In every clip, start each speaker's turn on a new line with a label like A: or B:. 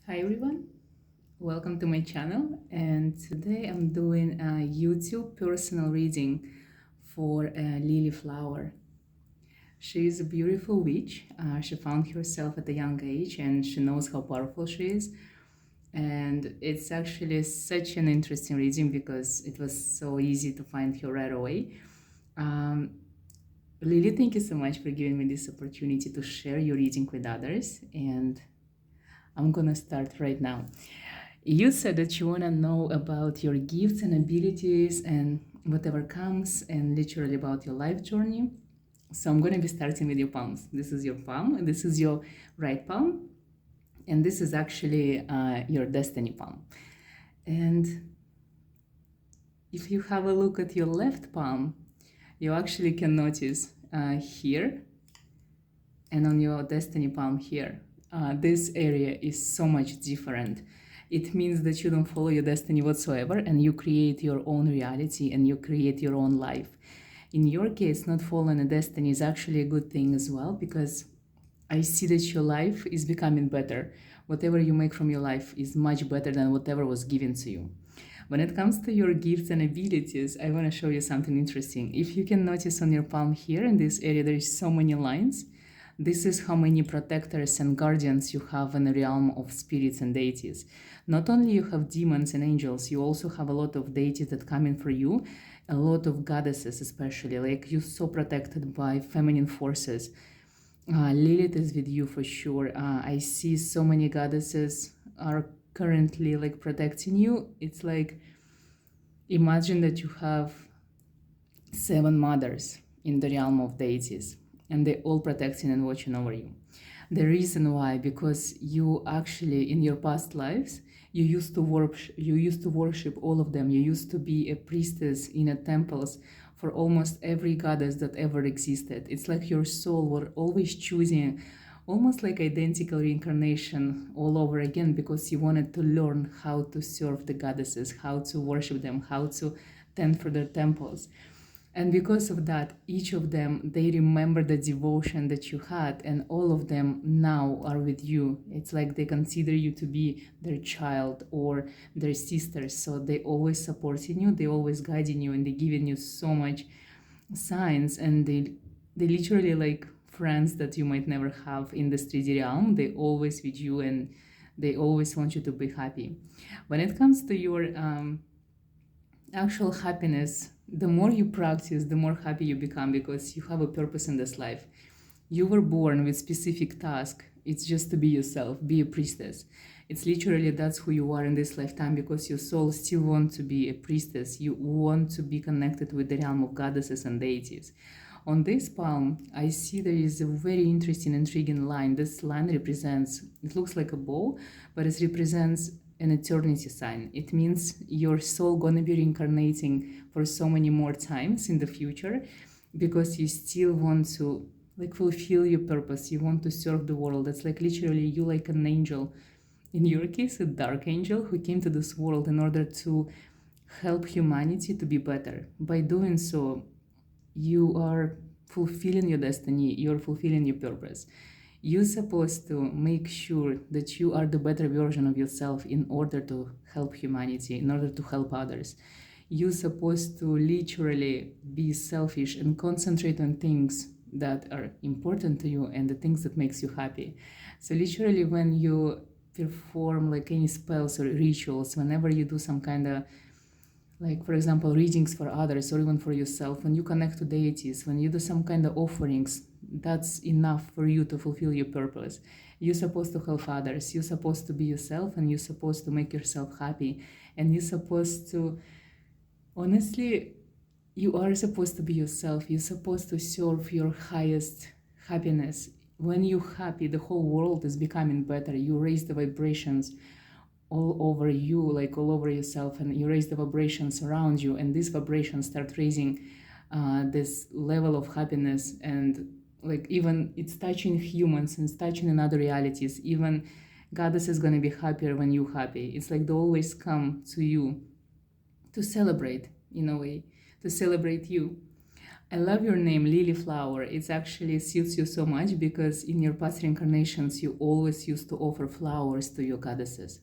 A: Hi everyone, welcome to my channel, and today I'm doing a YouTube personal reading for Lily Flower. She is a beautiful witch. She found herself at a young age and she knows how powerful she is. And it's actually such an interesting reading because it was so easy to find her right away. Um, Lily, thank you so much for giving me this opportunity to share your reading with others, and I'm gonna start right now. You said that you want to know about your gifts and abilities and whatever comes, and literally about your life journey. So I'm going to be starting with your palms. This is your palm, and this is your right palm, and this is actually your destiny palm. And if you have a look at your left palm, you actually can notice here and on your destiny palm here, this area is so much different. It means that you don't follow your destiny whatsoever and you create your own reality and you create your own life. In your case, not following a destiny is actually a good thing as well, because I see that your life is becoming better. Whatever you make from your life is much better than whatever was given to you. When it comes to your gifts and abilities, I want to show you something interesting. If you can notice on your palm here in this area, there is so many lines. This is how many protectors and guardians you have in the realm of spirits and deities. Not only you have demons and angels, you also have a lot of deities that come in for you, a lot of goddesses especially, like you're so protected by feminine forces. Lilith is with you for sure. I see so many goddesses are currently like protecting you. It's like, imagine that you have 7 mothers in the realm of deities and they all protecting and watching over you. The reason why, because you actually in your past lives you used to worship all of them. You used to be a priestess in a temples for almost every goddess that ever existed. It's like your soul were always choosing almost like identical reincarnation all over again, because you wanted to learn how to serve the goddesses, how to worship them, how to tend for their temples. And because of that, each of them, they remember the devotion that you had, and all of them now are with you. It's like they consider you to be their child or their sisters. So they always supporting you, they always guiding you, and they giving you so much signs. And they literally like friends that you might never have in the 3D realm. They always with you and they always want you to be happy. When it comes to your actual happiness, the more you practice, the more happy you become, because you have a purpose in this life. You were born with specific task. It's just to be yourself, be a priestess. It's literally that's who you are in this lifetime, because your soul still wants to be a priestess. You want to be connected with the realm of goddesses and deities. On this palm, I see there is a very interesting, intriguing line. This line represents, it looks like a bow, but it represents an eternity sign. It means your soul gonna be reincarnating for so many more times in the future, because you still want to like fulfill your purpose. You want to serve the world. It's like literally you like an angel, in your case a dark angel, who came to this world in order to help humanity to be better. By doing so, you are fulfilling your destiny, you're fulfilling your purpose. You're supposed to make sure that you are the better version of yourself in order to help humanity, in order to help others. You're supposed to literally be selfish and concentrate on things that are important to you and the things that makes you happy. So literally when you perform like any spells or rituals, whenever you do some kind of, like for example readings for others or even for yourself, when you connect to deities, when you do some kind of offerings, that's enough for you to fulfill your purpose. You're supposed to help others, you're supposed to be yourself, and you're supposed to make yourself happy, and you're supposed to, honestly, you are supposed to be yourself. You're supposed to serve your highest happiness. When you're happy, the whole world is becoming better. You raise the vibrations all over you, like all over yourself, and you raise the vibrations around you, and these vibrations start raising this level of happiness. And like even it's touching humans and it's touching in other realities. Even goddess is going to be happier when you're happy. It's like they always come to you to celebrate, in a way, to celebrate you. I love your name, Lily Flower. It actually suits you so much because in your past reincarnations, you always used to offer flowers to your goddesses.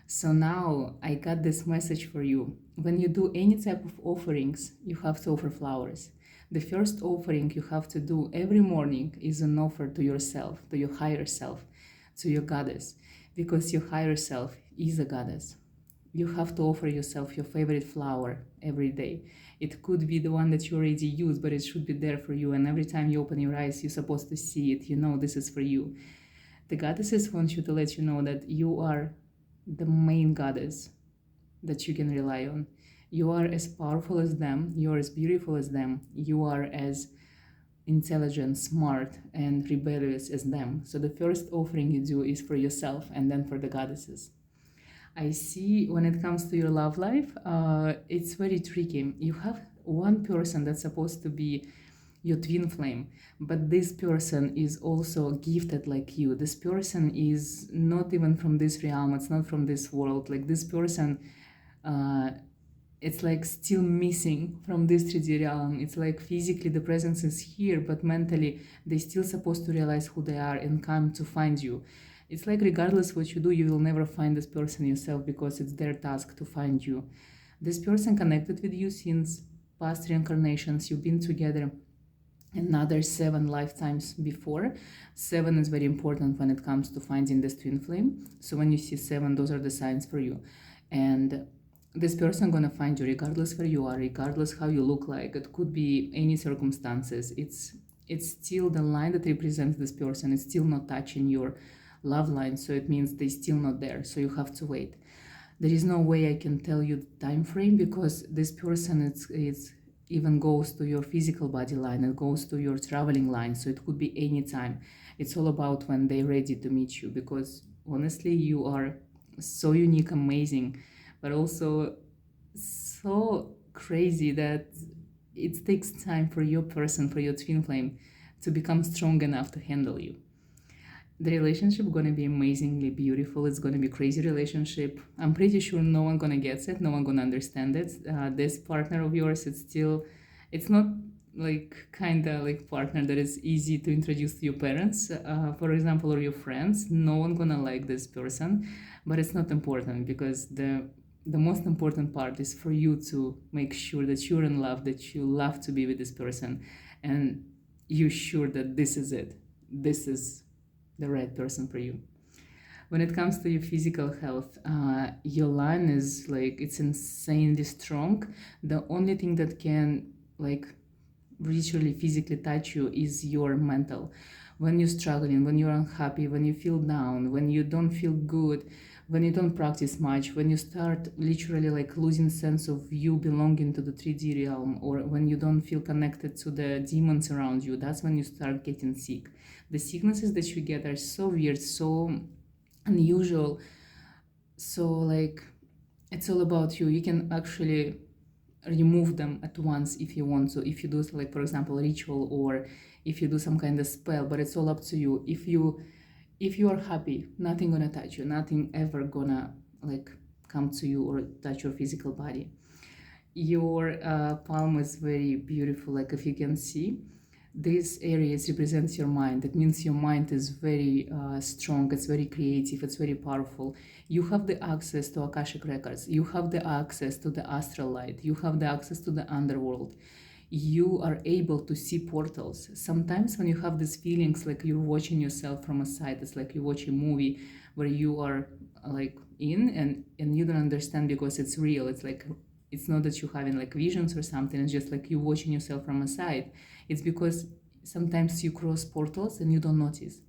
A: So now I got this message for you. When you do any type of offerings, you have to offer flowers. The first offering you have to do every morning is an offer to yourself, to your higher self, to your goddess, because your higher self is a goddess. You have to offer yourself your favorite flower every day. It could be the one that you already use, but it should be there for you. And every time you open your eyes, you're supposed to see it. You know this is for you. The goddesses want you to let you know that you are the main goddess that you can rely on. You are as powerful as them. You are as beautiful as them. You are as intelligent, smart, and rebellious as them. So the first offering you do is for yourself and then for the goddesses. I see when it comes to your love life, it's very tricky. You have one person that's supposed to be your twin flame, but this person is also gifted like you. This person is not even from this realm, it's not from this world. Like this person, it's like still missing from this 3D realm. It's like physically the presence is here, but mentally they still supposed to realize who they are and come to find you. It's like regardless what you do, you will never find this person yourself because it's their task to find you. This person connected with you since past reincarnations. You've been together another 7 lifetimes before. 7 is very important when it comes to finding this twin flame. So when you see 7, those are the signs for you. And this person gonna find you regardless where you are, regardless how you look like. It could be any circumstances. It's still the line that represents this person. It's still not touching your love line, so it means they're still not there, so you have to wait. There is no way I can tell you the time frame because this person it's even goes to your physical body line, it goes to your traveling line, so it could be any time. It's all about when they're ready to meet you, because honestly you are so unique, amazing, but also so crazy that it takes time for your person, for your twin flame to become strong enough to handle you. The relationship gonna be amazingly beautiful. It's gonna be crazy relationship. I'm pretty sure no one gonna get it. No one gonna understand it. This partner of yours, it's not like kinda like partner that is easy to introduce to your parents, for example, or your friends. No one gonna like this person, but it's not important because the most important part is for you to make sure that you're in love, that you love to be with this person, and you're sure that this is it. This is the right person for you. When it comes to your physical health, your line is like it's insanely strong. The only thing that can like literally physically touch you is your mental. When you're struggling, when you're unhappy, when you feel down, when you don't feel good, when you don't practice much, when you start literally like losing sense of you belonging to the 3D realm, or when you don't feel connected to the demons around you, that's when you start getting sick. The sicknesses that you get are so weird, so unusual. So like it's all about you. You can actually remove them at once if you want to, if you do like for example a ritual, or if you do some kind of spell, but it's all up to you. If you are happy, nothing gonna touch you, nothing ever gonna like come to you or touch your physical body. Your palm is very beautiful, like if you can see, this area represents your mind. That means your mind is very strong, it's very creative, it's very powerful. You have the access to Akashic records, you have the access to the astral light, you have the access to the underworld. You are able to see portals. Sometimes when you have these feelings like you're watching yourself from a side, it's like you watch a movie where you are like in and you don't understand because it's real. It's like it's not that you're having like visions or something, it's just like you watching yourself from a side. It's because sometimes you cross portals and you don't notice.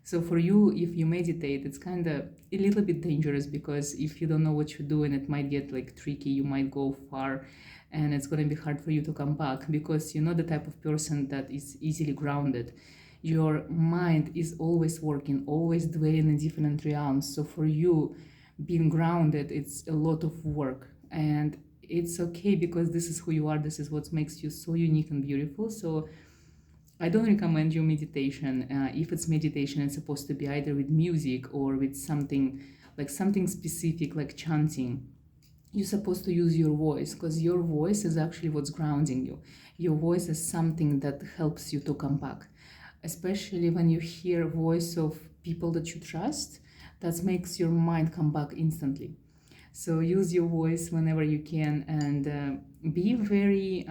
A: So for you, if you meditate, it's kind of a little bit dangerous because if you don't know what you're doing, it might get like tricky, you might go far, and it's going to be hard for you to come back because you're not the type of person that is easily grounded. Your mind is always working, always dwelling in different realms. So for you, being grounded, it's a lot of work, and it's okay because this is who you are, this is what makes you so unique and beautiful. So I don't recommend you meditation. If it's meditation, it's supposed to be either with music or with something like something specific like chanting. you're supposed to use your voice, because your voice is actually what's grounding you. Your voice is something that helps you to come back, especially when you hear voice of people that you trust. That makes your mind come back instantly. So use your voice whenever you can, and be very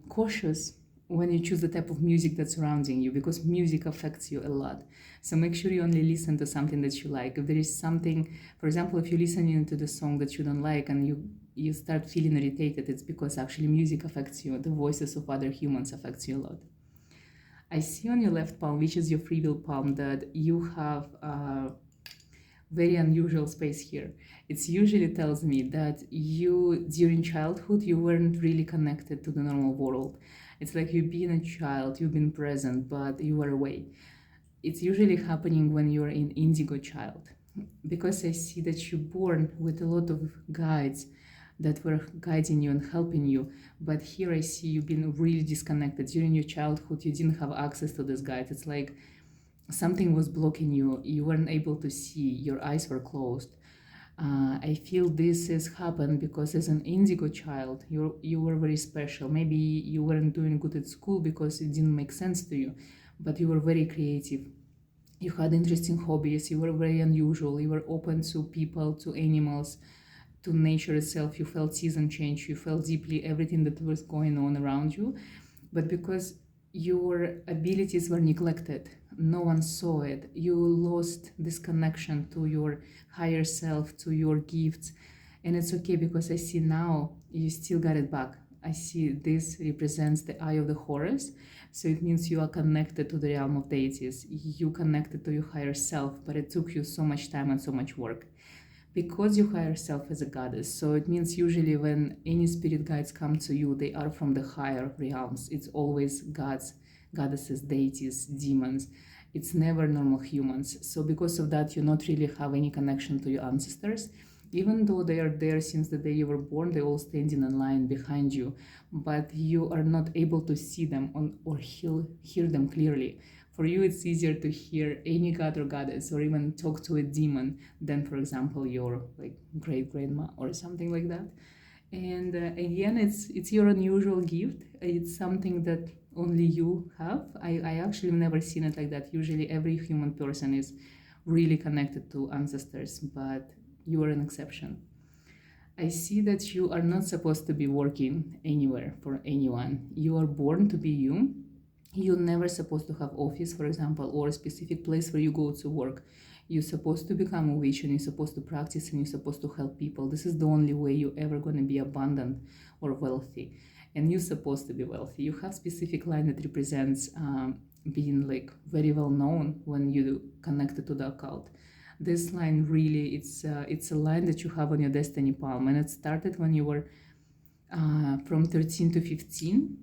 A: cautious when you choose the type of music that's surrounding you, because music affects you a lot. So make sure you only listen to something that you like. If there is something, for example, if you're listening to the song that you don't like and you start feeling irritated, it's because actually music affects you. The voices of other humans affects you a lot. I see on your left palm, which is your free will palm, that you have very unusual space here. It usually tells me that you, during childhood, you weren't really connected to the normal world. It's like you've been a child, you've been present, but you were away. It's usually happening when you're an indigo child, because I see that you're born with a lot of guides that were guiding you and helping you. But here I see you've been really disconnected. During your childhood, you didn't have access to this guide. It's like something was blocking you. You weren't able to see. Your eyes were closed. I feel this has happened because as an indigo child, you were very special. Maybe you weren't doing good at school because it didn't make sense to you, but you were very creative. You had interesting hobbies. You were very unusual. You were open to people, to animals, to nature itself. You felt season change. You felt deeply everything that was going on around you. But because your abilities were neglected, no one saw it, you lost this connection to your higher self, to your gifts. And it's okay, because I see now you still got it back. I see this represents the eye of the Horus. So it means you are connected to the realm of deities. You connected to your higher self, but it took you so much time and so much work. Because your higher self is a goddess, so it means usually when any spirit guides come to you, they are from the higher realms. It's always gods, goddesses, deities, demons. It's never normal humans. So because of that, you not really have any connection to your ancestors. Even though they are there since the day you were born, they all standing in line behind you, but you are not able to see them or hear them clearly. For you, it's easier to hear any god or goddess or even talk to a demon than, for example, your like great grandma or something like that. And again, it's your unusual gift. It's something that only you have. I actually never seen it like that. Usually, every human person is really connected to ancestors, but you are an exception. I see that you are not supposed to be working anywhere for anyone. You are born to be you. You're never supposed to have office, for example, or a specific place where you go to work. You're supposed to become a witch, and you're supposed to practice, and you're supposed to help people. This is the only way you're ever going to be abundant or wealthy. And you're supposed to be wealthy. You have specific line that represents being like very well known when you connected to the occult. This line really, it's a line that you have on your destiny palm, and it started when you were from 13 to 15.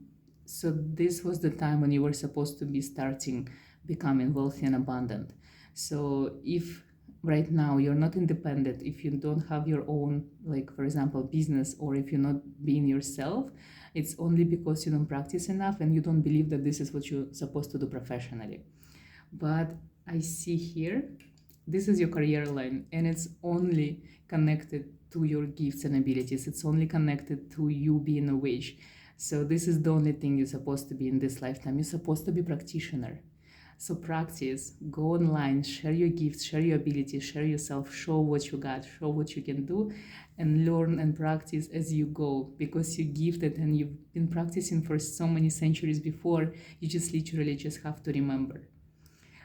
A: So this was the time when you were supposed to be starting becoming wealthy and abundant. So if right now you're not independent, if you don't have your own, like for example, business, or if you're not being yourself, it's only because you don't practice enough and you don't believe that this is what you're supposed to do professionally. But I see here, this is your career line, and it's only connected to your gifts and abilities. It's only connected to you being a witch. So this is the only thing you're supposed to be in this lifetime. You're supposed to be a practitioner. So practice, go online, share your gifts, share your abilities, share yourself, show what you got, show what you can do, and learn and practice as you go, because you're gifted and you've been practicing for so many centuries before. You just literally just have to remember.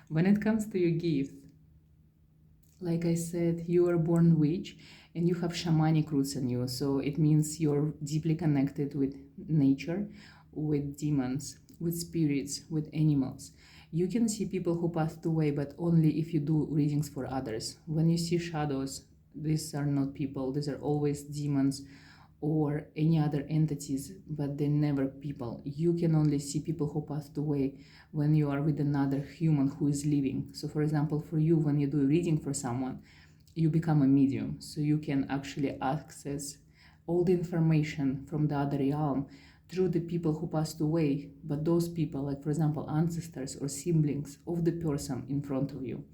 A: When it comes to your gift, like I said, you are born witch and you have shamanic roots in you. So it means you're deeply connected with nature, with demons, with spirits, with animals. You can see people who passed away, but only if you do readings for others. When you see shadows, these are not people. These are always demons or any other entities, but they're never people. You can only see people who passed away when you are with another human who is living. So for example, for you, when you do a reading for someone, you become a medium. So you can actually access all the information from the other realm through the people who passed away, but those people, like for example, ancestors or siblings of the person in front of you.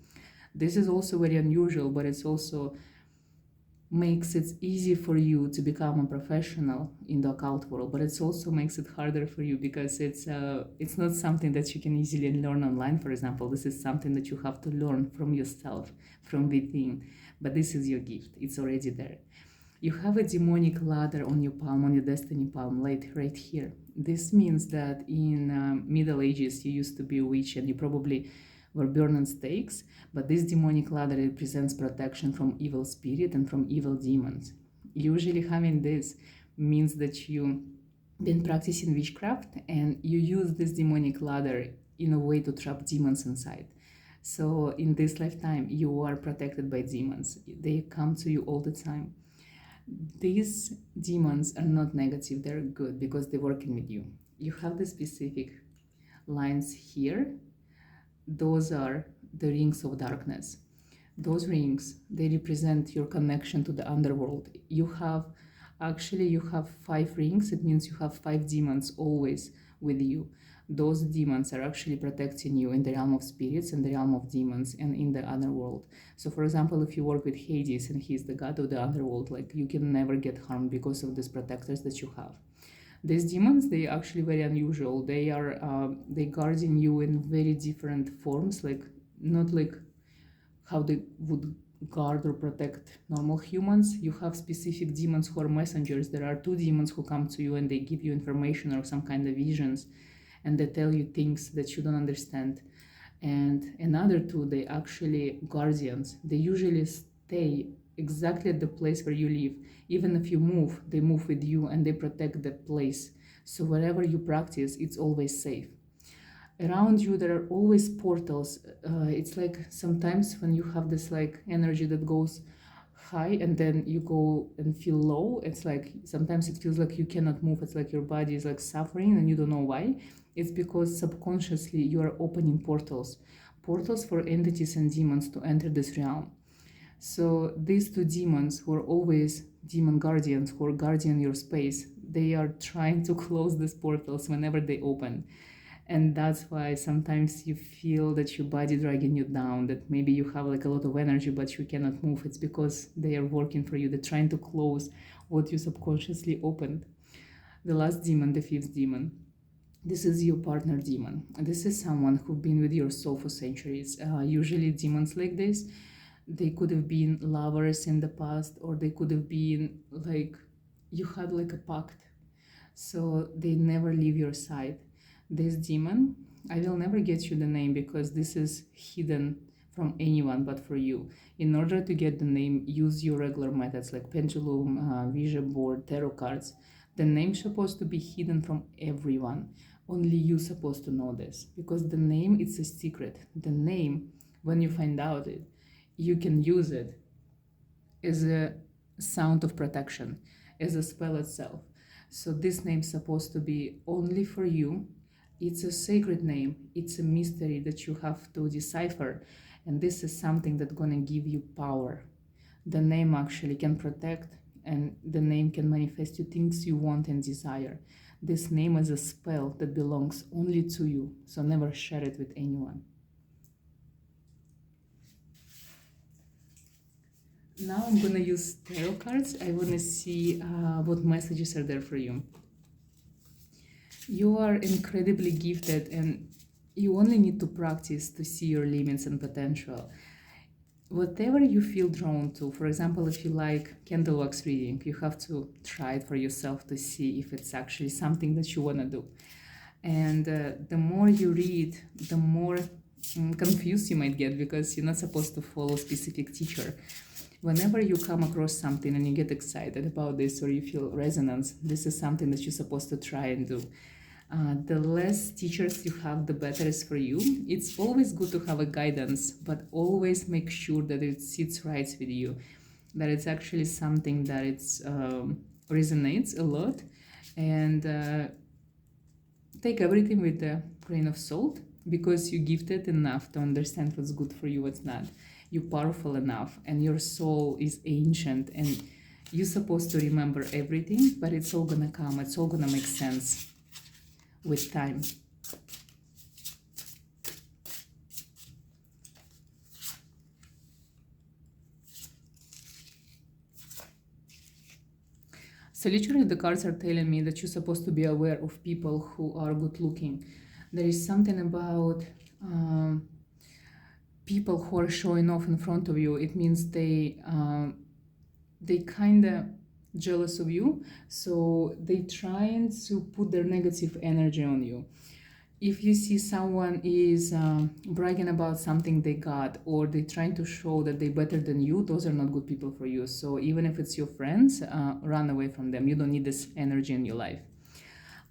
A: This is also very unusual, but it's also makes it easy for you to become a professional in the occult world, but it also makes it harder for you because it's not something that you can easily learn online. For example, this is something that you have to learn from yourself, from within. But this is your gift; it's already there. You have a demonic ladder on your palm, on your destiny palm, right here. This means that in Middle Ages you used to be a witch and you probably were burned on stakes, but this demonic ladder represents protection from evil spirit and from evil demons. Usually having this means that you've been practicing witchcraft and you use this demonic ladder in a way to trap demons inside. So in this lifetime, you are protected by demons. They come to you all the time. These demons are not negative, they're good because they're working with you. You have the specific lines here. Those are the rings of darkness. Those rings, they represent your connection to the underworld. You have 5 rings. It means you have 5 demons always with you. Those demons are actually protecting you in the realm of spirits, in the realm of demons, and in the underworld. So for example, if you work with Hades and he's the god of the underworld, like you can never get harmed because of these protectors that you have. These demons, they are actually very unusual. They guarding you in very different forms, like not like how they would guard or protect normal humans. You have specific demons who are messengers. There are 2 demons who come to you and they give you information or some kind of visions, and they tell you things that you don't understand. And another 2, they actually guardians. They usually stay exactly at the place where you live. Even if you move, they move with you and they protect the place. So wherever you practice, it's always safe. Around you, there are always portals. It's like sometimes when you have this like energy that goes high and then you go and feel low, it's like sometimes it feels like you cannot move. It's like your body is like suffering and you don't know why. It's because subconsciously you are opening portals for entities and demons to enter this realm. So these 2 demons, who are always demon guardians, who are guarding your space, they are trying to close these portals whenever they open. And that's why sometimes you feel that your body dragging you down, that maybe you have like a lot of energy but you cannot move. It's because they are working for you. They're trying to close what you subconsciously opened. The last demon, the 5th demon, this is your partner demon. This is someone who's been with your soul for centuries. Usually demons like this, they could have been lovers in the past, or they could have been like, you had like a pact. So they never leave your side. This demon, I will never get you the name because this is hidden from anyone but for you. In order to get the name, use your regular methods like pendulum, vision board, tarot cards. The name's supposed to be hidden from everyone. Only you supposed to know this because the name, it's a secret. The name, when you find out it, you can use it as a sound of protection, as a spell itself. So this name's supposed to be only for you. It's a sacred name. It's a mystery that you have to decipher. And this is something that's gonna give you power. The name actually can protect, and the name can manifest you things you want and desire. This name is a spell that belongs only to you, so never share it with anyone. Now I'm gonna use tarot cards. I wanna see what messages are there for you. You are incredibly gifted and you only need to practice to see your limits and potential. Whatever you feel drawn to, for example, if you like candle wax reading, you have to try it for yourself to see if it's actually something that you want to do. And the more you read, the more confused you might get because you're not supposed to follow a specific teacher. Whenever you come across something and you get excited about this or you feel resonance, this is something that you're supposed to try and do. The less teachers you have, the better it's for you. It's always good to have a guidance, but always make sure that it sits right with you, that it's actually something that it's resonates a lot, and take everything with a grain of salt because you're gifted enough to understand what's good for you, what's not. You're powerful enough, and your soul is ancient, and you're supposed to remember everything, but it's all gonna come, it's all gonna make sense with time. So literally the cards are telling me that you're supposed to be aware of people who are good looking. There is something about people who are showing off in front of you. It means they kind of jealous of you, so they trying to put their negative energy on you. If you see someone is bragging about something they got, or they trying to show that they're better than you, those are not good people for you. So even if it's your friends, run away from them. You don't need this energy in your life.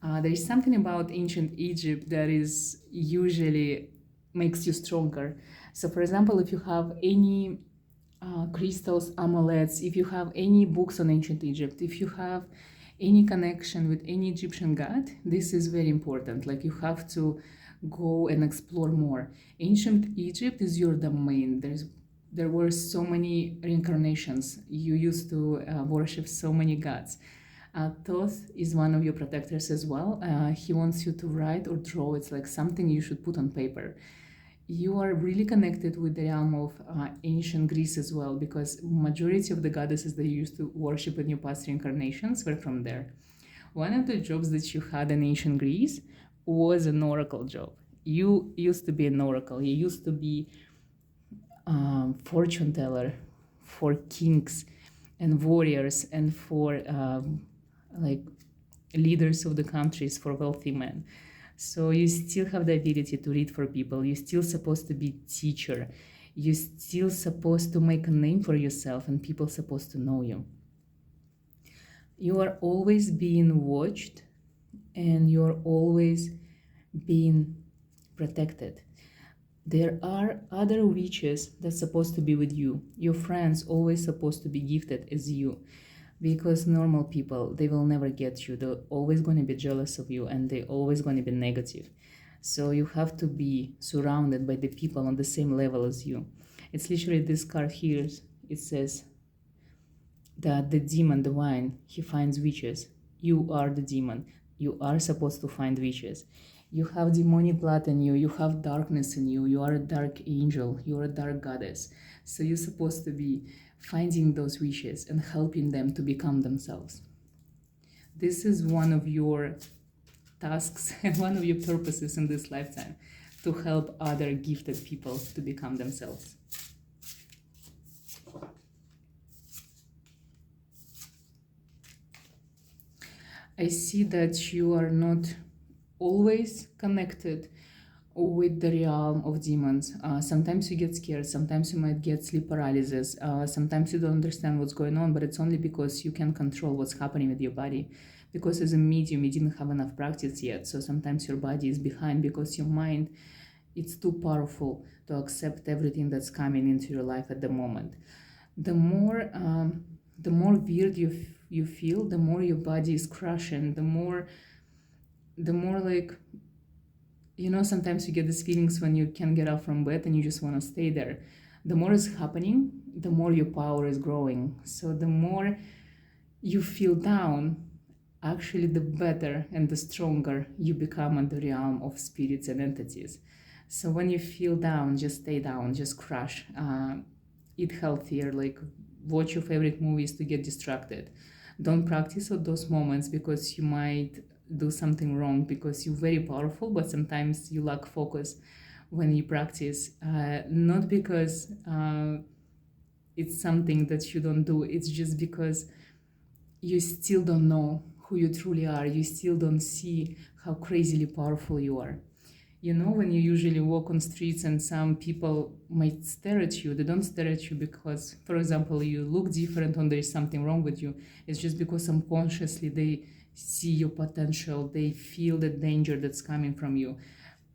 A: There is something about ancient Egypt that is usually makes you stronger. So for example, if you have any crystals, amulets, if you have any books on ancient Egypt, if you have any connection with any Egyptian god, this is very important. Like, you have to go and explore more. Ancient Egypt is your domain. There were so many reincarnations. You used to worship so many gods. Thoth is one of your protectors as well. He wants you to write or draw. It's like something you should put on paper. You are really connected with the realm of ancient Greece as well, because majority of the goddesses that you used to worship in your past reincarnations were from there. One of the jobs that you had in ancient Greece was an oracle job. You used to be an oracle. You used to be fortune teller for kings and warriors, and for like leaders of the countries, for wealthy men. So you still have the ability to read for people. You're still supposed to be teacher. You're still supposed to make a name for yourself, and people supposed to know you. You are always being watched, and you're always being protected. There are other witches that's supposed to be with you. Your friends always supposed to be gifted as you. Because normal people, they will never get you. They're always going to be jealous of you, and they're always going to be negative. So you have to be surrounded by the people on the same level as you. It's literally this card here. It says that the demon, the wine, he finds witches. You are the demon. You are supposed to find witches. You have demonic blood in you. You have darkness in you. You are a dark angel. You are a dark goddess. So you're supposed to be finding those wishes and helping them to become themselves. This is one of your tasks and one of your purposes in this lifetime, to help other gifted people to become themselves. I see that you are not always connected with the realm of demons. Sometimes you get scared, sometimes you might get sleep paralysis, sometimes you don't understand what's going on, but it's only because you can't control what's happening with your body. Because as a medium, you didn't have enough practice yet, so sometimes your body is behind because your mind, it's too powerful to accept everything that's coming into your life at the moment. The more weird you feel, the more your body is crushing, the more like, you know, sometimes you get these feelings when you can't get up from bed and you just want to stay there. The more is happening, the more your power is growing. So the more you feel down, actually the better and the stronger you become in the realm of spirits and entities. So when you feel down, just stay down, just crush. Eat healthier, like watch your favorite movies to get distracted. Don't practice at those moments, because you might do something wrong, because you're very powerful, but sometimes you lack focus when you practice. Not because it's something that you don't do, it's just because you still don't know who you truly are. You still don't see how crazily powerful you are. You know, when you usually walk on streets and some people might stare at you, they don't stare at you because, for example, you look different or there is something wrong with you. It's just because subconsciously they see your potential, they feel the danger that's coming from you,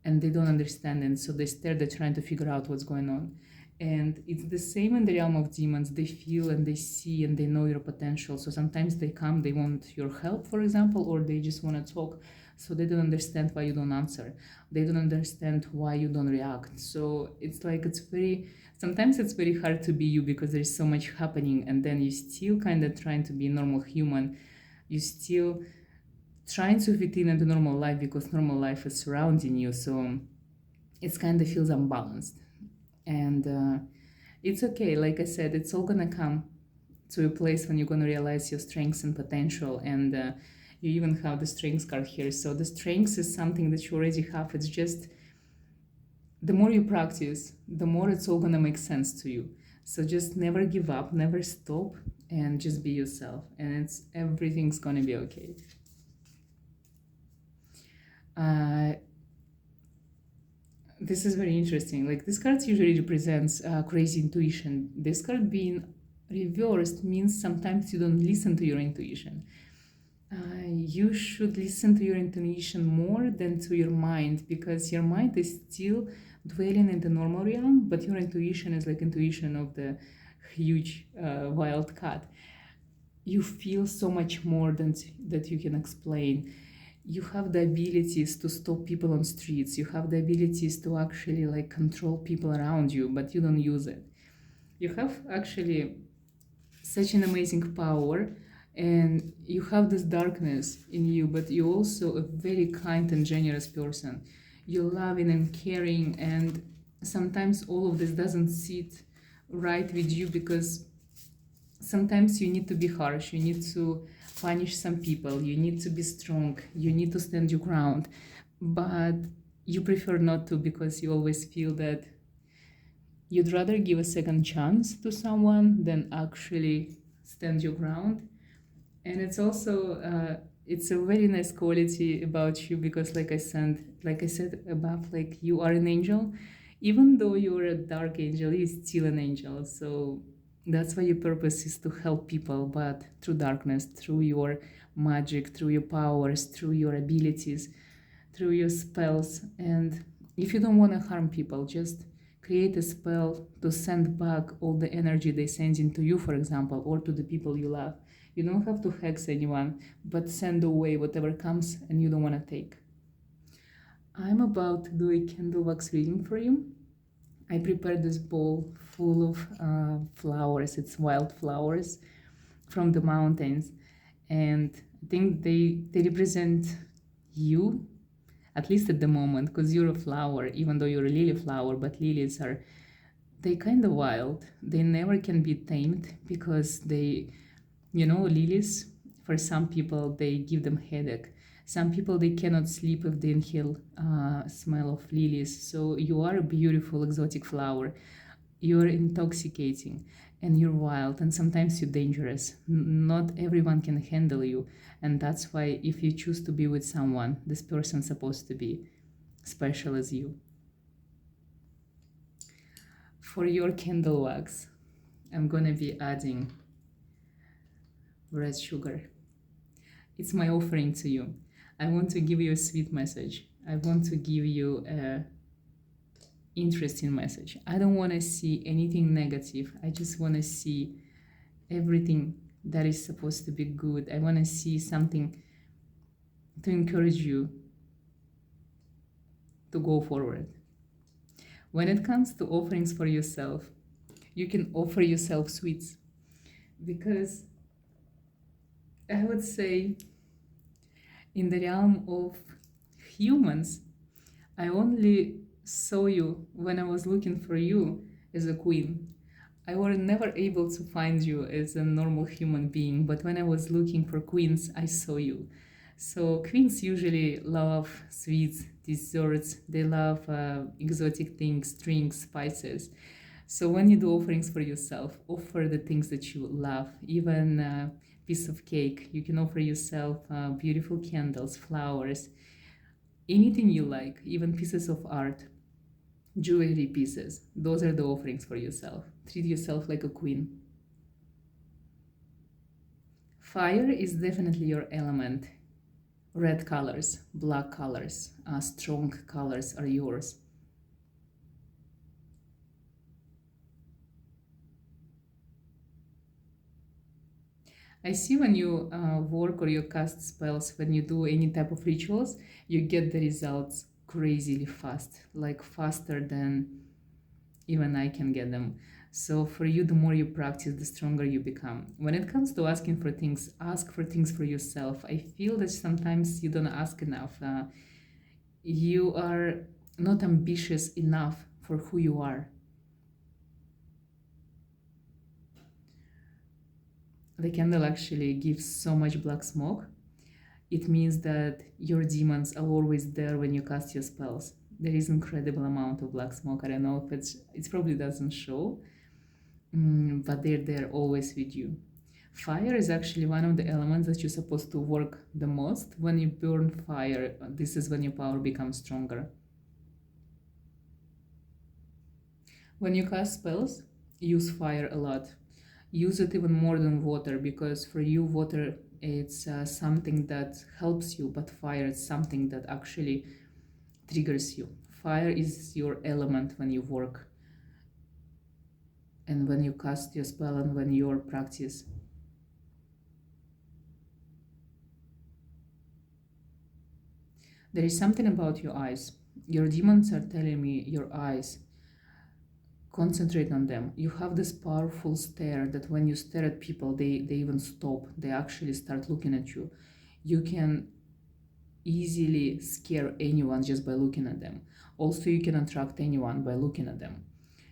A: and they don't understand, and so they stare, they're trying to figure out what's going on. And it's the same in the realm of demons. They feel and they see and they know your potential. So sometimes they come, they want your help, for example, or they just want to talk. So they don't understand why you don't answer. They don't understand why you don't react. So it's like, sometimes it's very hard to be you, because there's so much happening, and then you still kind of trying to be a normal human. You still trying to fit in into normal life, because normal life is surrounding you. So it kind of feels unbalanced. And it's okay. Like I said, it's all gonna come. to a place when you're going to realize your strengths and potential. And you even have the strengths card here. So the strengths is something that you already have. It's just the more you practice, the more it's all going to make sense to you. So just never give up, never stop, and just be yourself, and everything's going to be okay. This is very interesting. Like, this card usually represents crazy intuition. This card being reversed means sometimes you don't listen to your intuition. You should listen to your intuition more than to your mind, because your mind is still dwelling in the normal realm, but your intuition is like intuition of the huge wild cat. You feel so much more than that you can explain. You have the abilities to stop people on streets. You have the abilities to actually like control people around you, but you don't use it. You have actually such an amazing power, and you have this darkness in you, but you're also a very kind and generous person. You're loving and caring, and sometimes all of this doesn't sit right with you, because sometimes you need to be harsh, you need to punish some people, you need to be strong, you need to stand your ground, but you prefer not to, because you always feel that you'd rather give a second chance to someone than actually stand your ground. And it's also it's a very nice quality about you, because like I said above, like, you are an angel. Even though you're a dark angel, you're still an angel. So that's why your purpose is to help people, but through darkness, through your magic, through your powers, through your abilities, through your spells. And if you don't want to harm people, just create a spell to send back all the energy they send into you, for example, or to the people you love. You don't have to hex anyone, but send away whatever comes and you don't want to take. I'm about to do a candle wax reading for you. I prepared this bowl full of flowers. It's wild flowers from the mountains. And I think they represent you, at least at the moment, because you're a flower, even though you're a lily flower, but lilies they kind of wild. They never can be tamed, because lilies, for some people, they give them headache. Some people, they cannot sleep if they inhale smell of lilies. So you are a beautiful exotic flower. You're intoxicating, and you're wild, and sometimes you're dangerous. Not everyone can handle you, and that's why if you choose to be with someone, this person's supposed to be special as you. For your candle wax, I'm gonna be adding red sugar. It's my offering to you. I want to give you a sweet message. I want to give you a interesting message. I don't want to see anything negative. I just want to see everything that is supposed to be good. I want to see something to encourage you to go forward. When it comes to offerings for yourself, you can offer yourself sweets, because I would say in the realm of humans, I only saw you when I was looking for you as a queen. I were never able to find you as a normal human being, but when I was looking for queens, I saw you. So queens usually love sweets, desserts, they love exotic things, drinks, spices. So when you do offerings for yourself, offer the things that you love, even a piece of cake. You can offer yourself beautiful candles, flowers, anything you like, even pieces of art, jewelry pieces. Those are the offerings for yourself. Treat yourself like a queen. Fire is definitely your element. Red colors, black colors, strong colors are yours. I see when you work or you cast spells, when you do any type of rituals, you get the results crazily fast, like faster than even I can get them. So for you, the more you practice, the stronger you become. When it comes to asking for things, ask for things for yourself. I feel that sometimes you don't ask enough. You are not ambitious enough for who you are. The candle actually gives so much black smoke. It means that your demons are always there when you cast your spells. There is incredible amount of black smoke. I don't know if it probably doesn't show, but they're there always with you. Fire is actually one of the elements that you're supposed to work the most. When you burn fire, this is when your power becomes stronger. When you cast spells, use fire a lot. Use it even more than water, because for you, water it's something that helps you, but fire is something that actually triggers you. Fire is your element when you work and when you cast your spell and when you practice. There is something about your eyes. Your demons are telling me your eyes. Concentrate on them. You have this powerful stare that when you stare at people, they even stop. They actually start looking at you. You can easily scare anyone just by looking at them. Also, you can attract anyone by looking at them.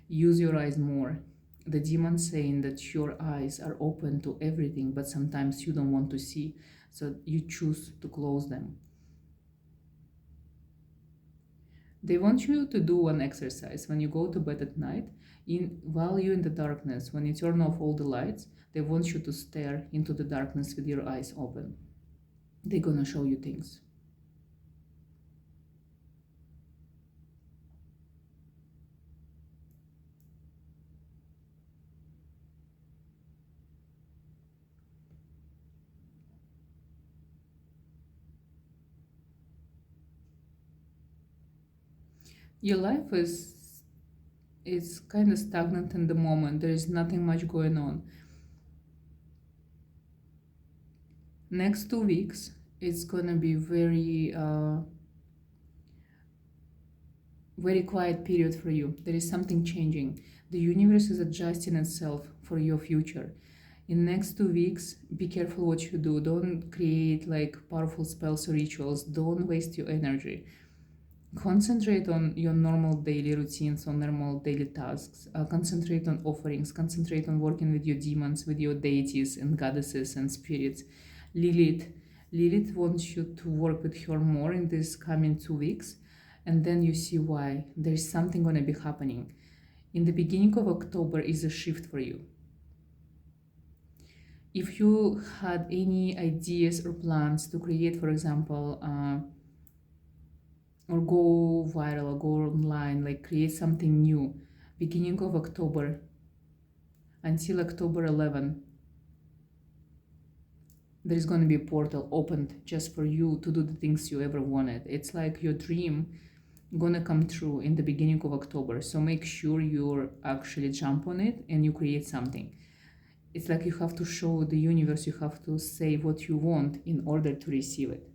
A: Use your eyes more. The demon's saying that your eyes are open to everything, but sometimes you don't want to see, so you choose to close them. They want you to do one exercise when you go to bed at night. While you're in the darkness, when you turn off all the lights, they want you to stare into the darkness with your eyes open. They're gonna show you things. Your life is kind of stagnant in the moment. There is nothing much going on. Next 2 weeks, it's gonna be very quiet period for you. There is something changing. The universe is adjusting itself for your future. In next 2 weeks, be careful what you do. Don't create like powerful spells or rituals. Don't waste your energy. Concentrate on your normal daily routines, on normal daily tasks. Concentrate on offerings. Concentrate on working with your demons, with your deities and goddesses and spirits. Lilith wants you to work with her more in this coming 2 weeks, and then you see why. There is something going to be happening. In the beginning of October is a shift for you. If you had any ideas or plans to create, for example, or go viral or go online, like create something new, beginning of October until October 11, there's going to be a portal opened just for you to do the things you ever wanted. It's like your dream gonna come true in the beginning of October. So make sure you actually jump on it and you create something. It's like you have to show the universe, you have to say what you want in order to receive it.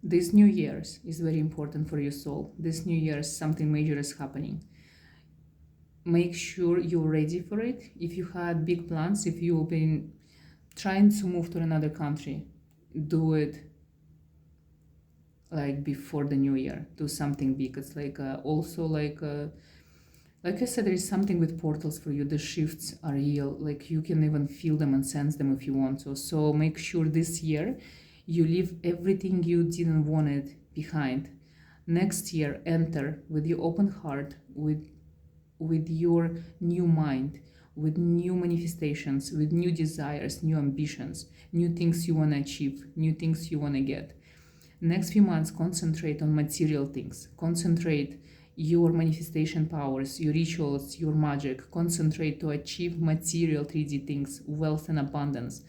A: This New Year's is very important for your soul. This New Year's, something major is happening. Make sure you're ready for it. If you had big plans, if you've been trying to move to another country, do it like before the new year. Do something big. It's like also like I said, there is something with portals for you. The shifts are real. Like you can even feel them and sense them if you want to. So make sure this year you leave everything you didn't want it behind. Next year, enter with your open heart, with your new mind, with new manifestations, with new desires, new ambitions, new things you want to achieve, new things you want to get. Next few months, concentrate on material things. Concentrate your manifestation powers, your rituals, your magic. Concentrate to achieve material 3D things, wealth and abundance.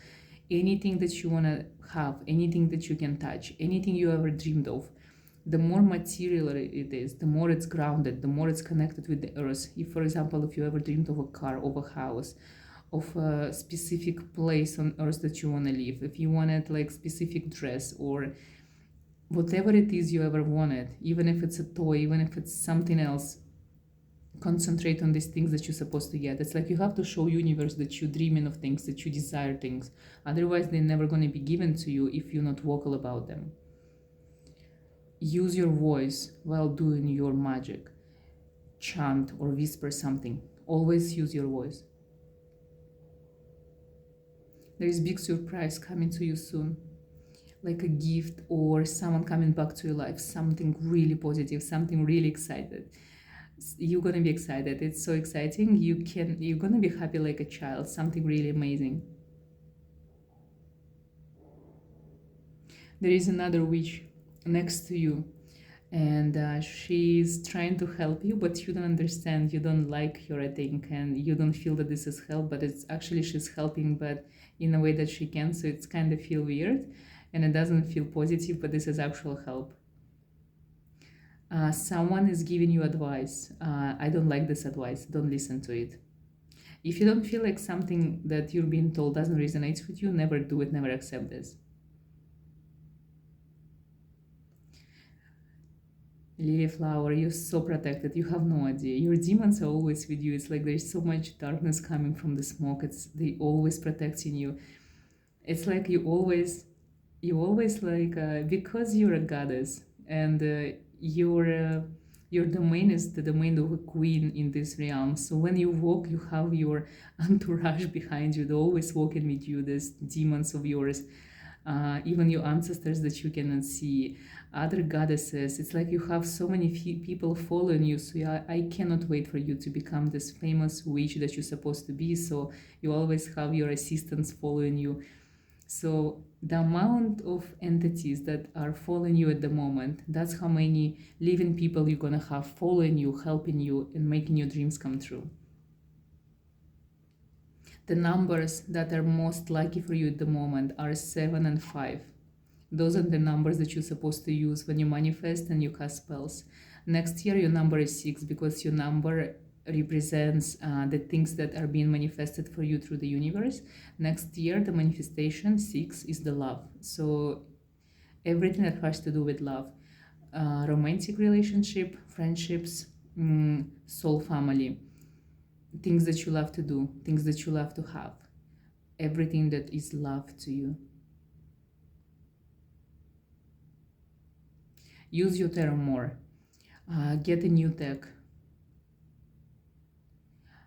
A: Anything that you want to have, anything that you can touch, anything you ever dreamed of. The more material it is, the more it's grounded, the more it's connected with the earth. If, for example, if you ever dreamed of a car, of a house, of a specific place on earth that you want to live, if you wanted like specific dress or whatever it is you ever wanted, even if it's a toy, even if it's something else, concentrate on these things that you're supposed to get. It's like you have to show universe that you're dreaming of things, that you desire things. Otherwise, they're never going to be given to you if you're not vocal about them. Use your voice while doing your magic. Chant or whisper something. Always use your voice. There is big surprise coming to you soon, like a gift or someone coming back to your life, something really positive, something really excited. You're gonna be excited. It's so exciting. You're gonna be happy like a child, something really amazing. There is another witch next to you, and she's trying to help you, but you don't understand. You don't like her, I think, and you don't feel that this is help, but it's actually she's helping, but in a way that she can. So it's kind of feel weird, and it doesn't feel positive, but this is actual help. Someone is giving you advice. I don't like this advice. Don't listen to it. If you don't feel like something that you're being told doesn't resonate with you, never do it, never accept this. Lily flower, you're so protected. You have no idea. Your demons are always with you. It's like there's so much darkness coming from the smoke. It's they always protecting you. It's like you always like because you're a goddess and your domain is the domain of a queen in this realm. So when you walk, you have your entourage behind you. They're always walking with you. These demons of yours, even your ancestors that you cannot see, other goddesses. It's like you have so many people following you. So yeah, I cannot wait for you to become this famous witch that you're supposed to be. So you always have your assistants following you. So the amount of entities that are following you at the moment, that's how many living people you're gonna have following you, helping you, and making your dreams come true. The numbers that are most lucky for you at the moment are 7 and 5. Those are the numbers that you're supposed to use when you manifest and you cast spells. Next year, your number is 6 because your number represents the things that are being manifested for you through the universe. Next year, the manifestation 6 is the love. So everything that has to do with love, romantic relationship, friendships, soul family, things that you love to do, things that you love to have, everything that is love to you. Use your tarot more. Get a new tech.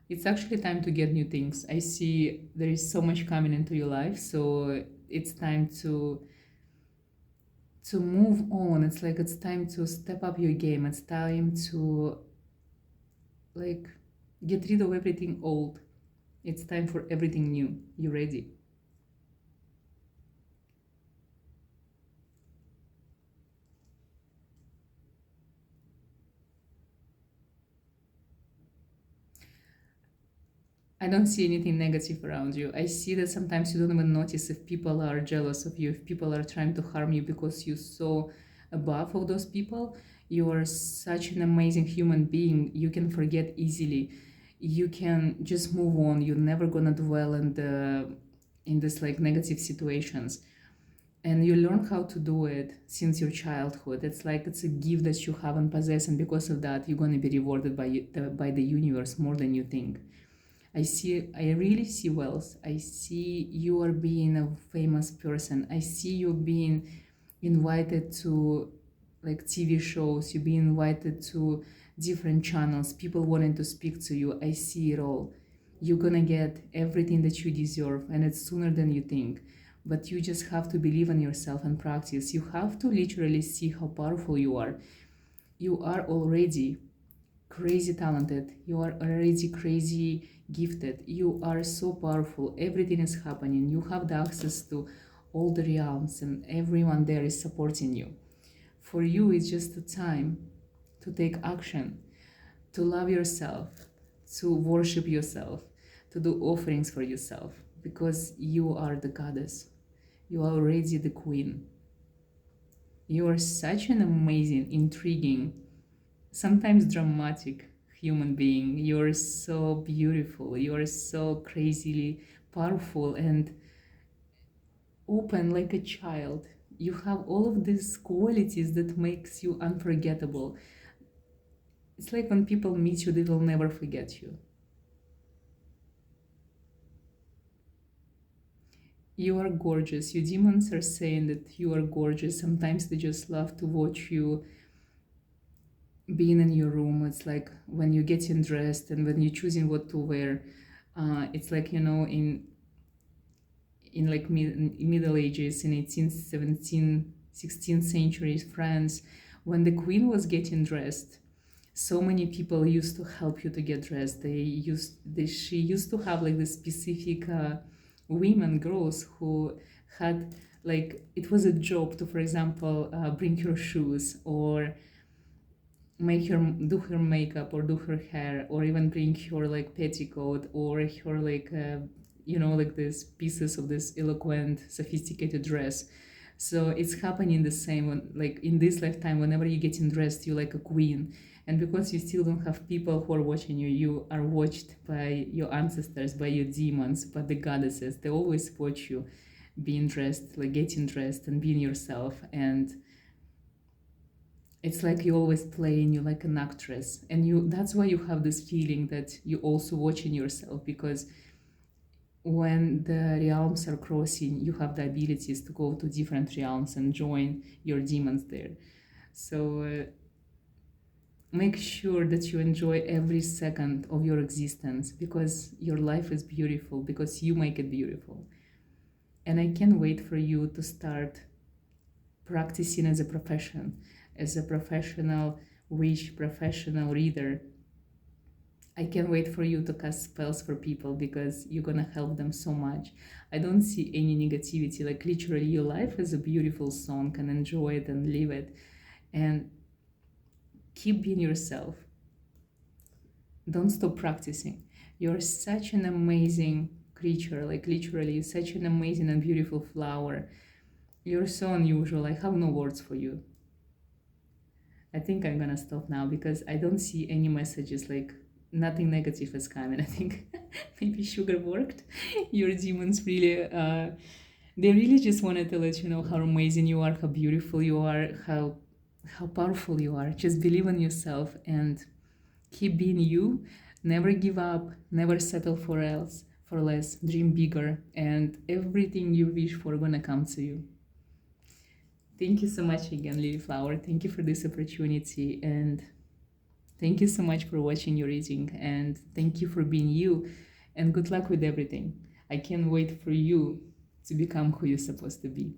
A: It's actually time to get new things. I see there is so much coming into your life, so it's time to move on. It's like it's time to step up your game. It's time to like get rid of everything old. It's time for everything new. You ready? I don't see anything negative around you. I see that sometimes you don't even notice if people are jealous of you, if people are trying to harm you because you're so above of those people. You are such an amazing human being. You can forget easily. You can just move on. You're never gonna dwell in this like negative situations. And you learn how to do it since your childhood. It's like it's a gift that you haven't possessed, and because of that, you're gonna be rewarded by the universe more than you think. I really see wealth. I see you are being a famous person. I see you being invited to like TV shows, you being invited to different channels, people wanting to speak to you. I see it all. You're gonna get everything that you deserve, and it's sooner than you think. But you just have to believe in yourself and practice. You have to literally see how powerful you are. You are already crazy talented. You are already crazy gifted. You are so powerful. Everything is happening. You have the access to all the realms, and everyone there is supporting you. For you, it's just a time to take action, to love yourself, to worship yourself, to do offerings for yourself, because you are the goddess. You are already the queen. You are such an amazing, intriguing, sometimes dramatic human being. You're so beautiful. You're so crazily powerful and open like a child. You have all of these qualities that makes you unforgettable. It's like when people meet you, they will never forget you. You are gorgeous. Your demons are saying that you are gorgeous. Sometimes they just love to watch you being in your room. It's like when you're getting dressed and when you're choosing what to wear. It's like, in like Middle Ages in 18th, 17th, 16th century France, when the queen was getting dressed, so many people used to help you to get dressed. She used to have like this specific women, girls who had like, it was a job to, for example, bring her shoes or make her do her makeup or do her hair, or even bring her like petticoat or her like like these pieces of this eloquent sophisticated dress. So it's happening the same when, like in this lifetime, whenever you getting dressed, you're like a queen. And because you still don't have people who are watching you, you are watched by your ancestors, by your demons, by the goddesses. They always watch you being dressed, like getting dressed and being yourself. And it's like you're always playing, you're like an actress. And that's why you have this feeling that you're also watching yourself, because when the realms are crossing, you have the abilities to go to different realms and join your demons there. So make sure that you enjoy every second of your existence, because your life is beautiful, because you make it beautiful. And I can't wait for you to start practicing as a profession, as a professional witch, professional reader. I can't wait for you to cast spells for people, because you're gonna help them so much. I don't see any negativity. Like literally, your life is a beautiful song, and enjoy it and live it. And keep being yourself. Don't stop practicing. You're such an amazing creature, like literally such an amazing and beautiful flower. You're so unusual. I have no words for you. I think I'm gonna stop now, because I don't see any messages, like nothing negative is coming. I think maybe sugar worked. Your demons really, they really just wanted to let you know how amazing you are, how beautiful you are, how powerful you are. Just believe in yourself and keep being you. Never give up, never settle for less. Dream bigger, and everything you wish for gonna come to you. Thank you so much again, Lily Flower. Thank you for this opportunity, and thank you so much for watching your reading, and thank you for being you, and good luck with everything. I can't wait for you to become who you're supposed to be.